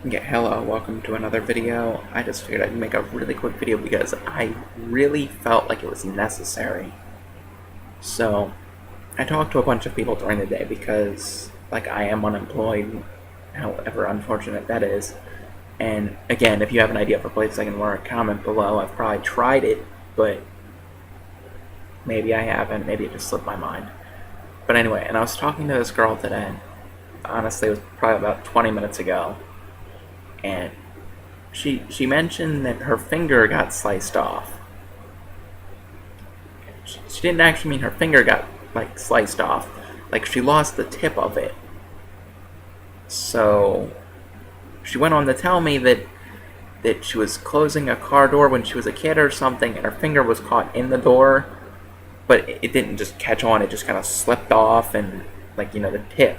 Yeah, hello, welcome to another video. I just figured I'd make a really quick video because I really felt like it was necessary. So, I talked to a bunch of people during the day because, I am unemployed, however unfortunate that is. And again, if you have an idea for a place I can work, comment below. I've probably tried it, but maybe I haven't, maybe it just slipped my mind. But anyway, and I was talking to this girl today. Honestly, it was probably about 20 minutes ago. And she mentioned that her finger got sliced off. She didn't actually mean her finger got, sliced off. She lost the tip of it. So, she went on to tell me that she was closing a car door when she was a kid or something, and her finger was caught in the door, but it didn't just catch on, it just kind of slipped off, and, the tip.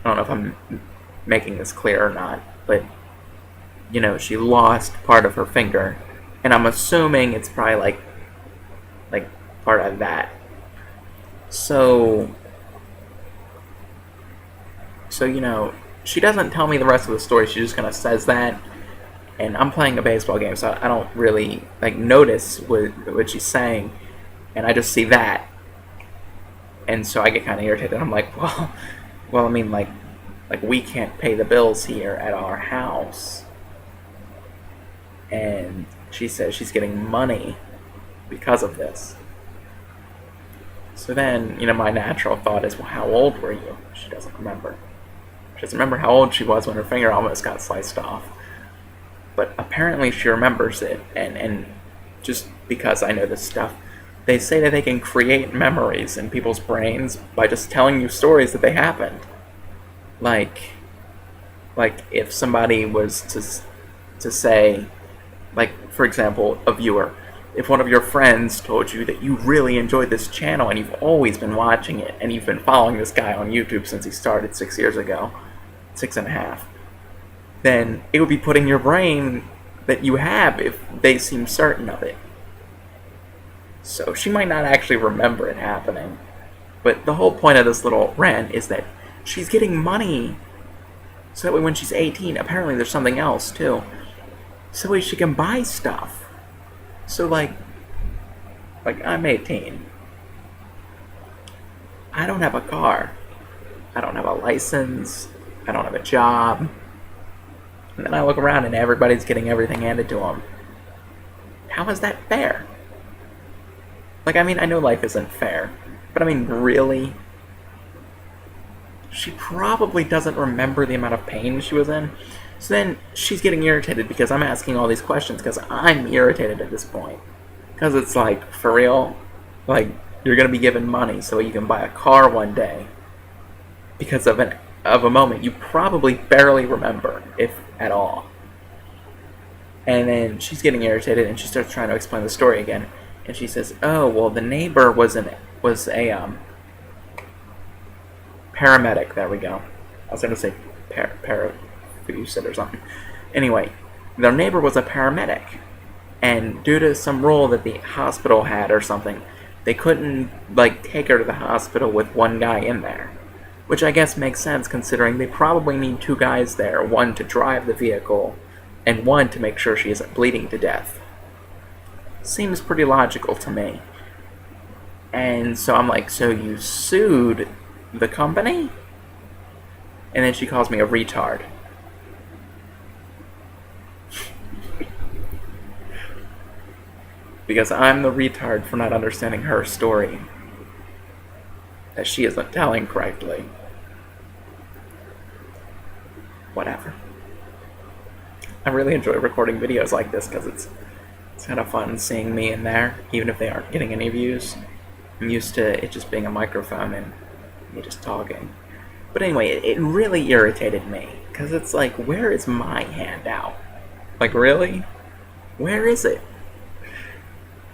I don't know if I'm making this clear or not, but she lost part of her finger, and I'm assuming it's probably like part of that. So she doesn't tell me the rest of the story. She just kind of says that, and I'm playing a baseball game, so I don't really notice what she's saying, and I just see that, and so I get kind of irritated. I'm like, well, I mean, we can't pay the bills here at our house. And she says she's getting money because of this. So then, my natural thought is, well, how old were you? She doesn't remember. She doesn't remember how old she was when her finger almost got sliced off. But apparently she remembers it, and just because I know this stuff, they say that they can create memories in people's brains by just telling you stories that they happened. Like if somebody was to say, for example, a viewer, if one of your friends told you that you really enjoyed this channel and you've always been watching it, and you've been following this guy on YouTube since he started 6 years ago, 6.5, then it would be put in your brain that you have if they seem certain of it. So she might not actually remember it happening, but the whole point of this little rant is that she's getting money, so that way when she's 18, apparently there's something else too, so that way she can buy stuff. So I'm 18. I don't have a car. I don't have a license. I don't have a job. And then I look around and everybody's getting everything handed to them. How is that fair? I know life isn't fair, but really? She probably doesn't remember the amount of pain she was in. So then she's getting irritated because I'm asking all these questions, because I'm irritated at this point. Because it's for real? You're going to be given money so you can buy a car one day because of a moment you probably barely remember, if at all. And then she's getting irritated and she starts trying to explain the story again. And she says, oh, well, the neighbor was a paramedic. There we go. I was going to say parafused or something. Anyway, their neighbor was a paramedic, and due to some rule that the hospital had or something, they couldn't take her to the hospital with one guy in there, which I guess makes sense considering they probably need two guys there, one to drive the vehicle and one to make sure she isn't bleeding to death. Seems pretty logical to me. And so I'm like, so you sued the company? And then she calls me a retard. Because I'm the retard for not understanding her story that she isn't telling correctly. Whatever. I really enjoy recording videos like this because it's kind of fun seeing me in there, even if they aren't getting any views. I'm used to it just being a microphone and me just talking. But anyway, it really irritated me, because it's where is my handout? Really? Where is it?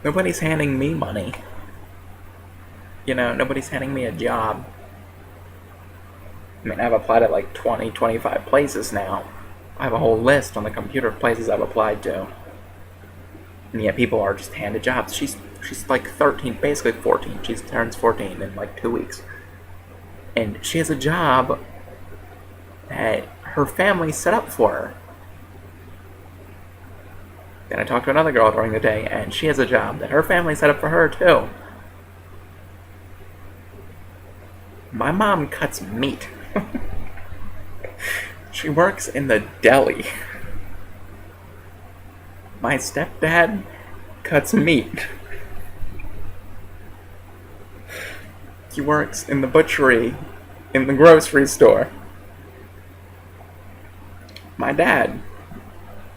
Nobody's handing me money. Nobody's handing me a job. I've applied at 20, 25 places now. I have a whole list on the computer of places I've applied to. And yet people are just handed jobs. She's 13, basically 14. She turns 14 in 2 weeks. And she has a job that her family set up for her. Then I talked to another girl during the day, and she has a job that her family set up for her, too. My mom cuts meat. She works in the deli. My stepdad cuts meat. He works in the butchery in the grocery store. My dad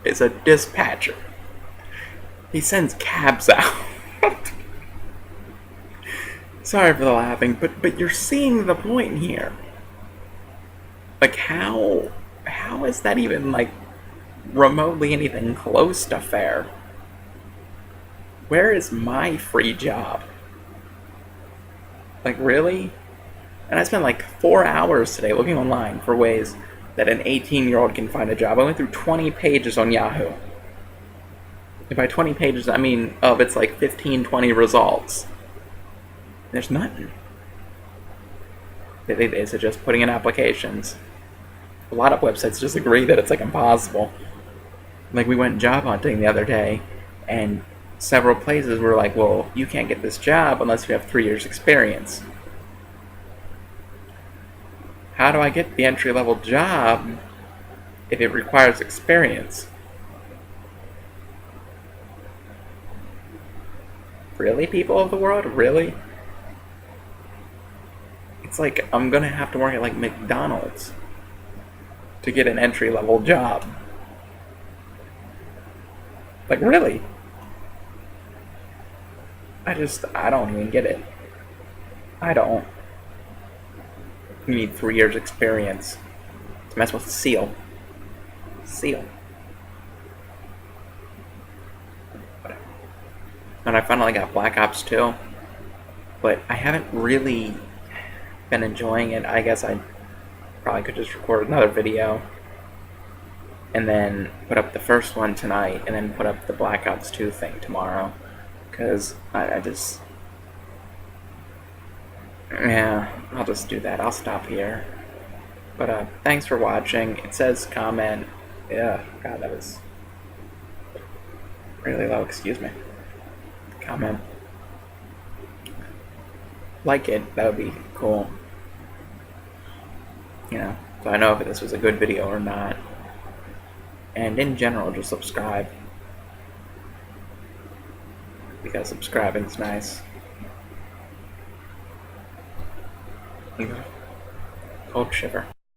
is a dispatcher. He sends cabs out. Sorry for the laughing, but you're seeing the point here. Like how is that even like remotely anything close to fair? Where is my free job? Like really? And I spent like 4 hours today looking online for ways that an 18-year-old can find a job. I went through 20 pages on Yahoo. And by 20 pages, I mean of its like 15, 20 results. There's nothing. They suggest putting in applications. A lot of websites just agree that it's like impossible. Like we went job hunting the other day, and several places were like, well, you can't get this job unless you have 3 years experience. How do I get the entry-level job if it requires experience? Really, people of the world? Really? It's like I'm gonna have to work at like McDonald's to get an entry-level job. Like really? I don't even get it. I don't. You need 3 years experience to mess with Seal. Seal. And I finally got Black Ops 2, but I haven't really been enjoying it. I guess I probably could just record another video and then put up the first one tonight and then put up the Black Ops 2 thing tomorrow, because I just... yeah, I'll just do that. I'll stop here. But thanks for watching. It says comment. Yeah, God, that was really low. Excuse me. Comment. Like it. That would be cool. You know, so I know if this was a good video or not. And in general, just subscribe. Because subscribing's nice. Cold shiver.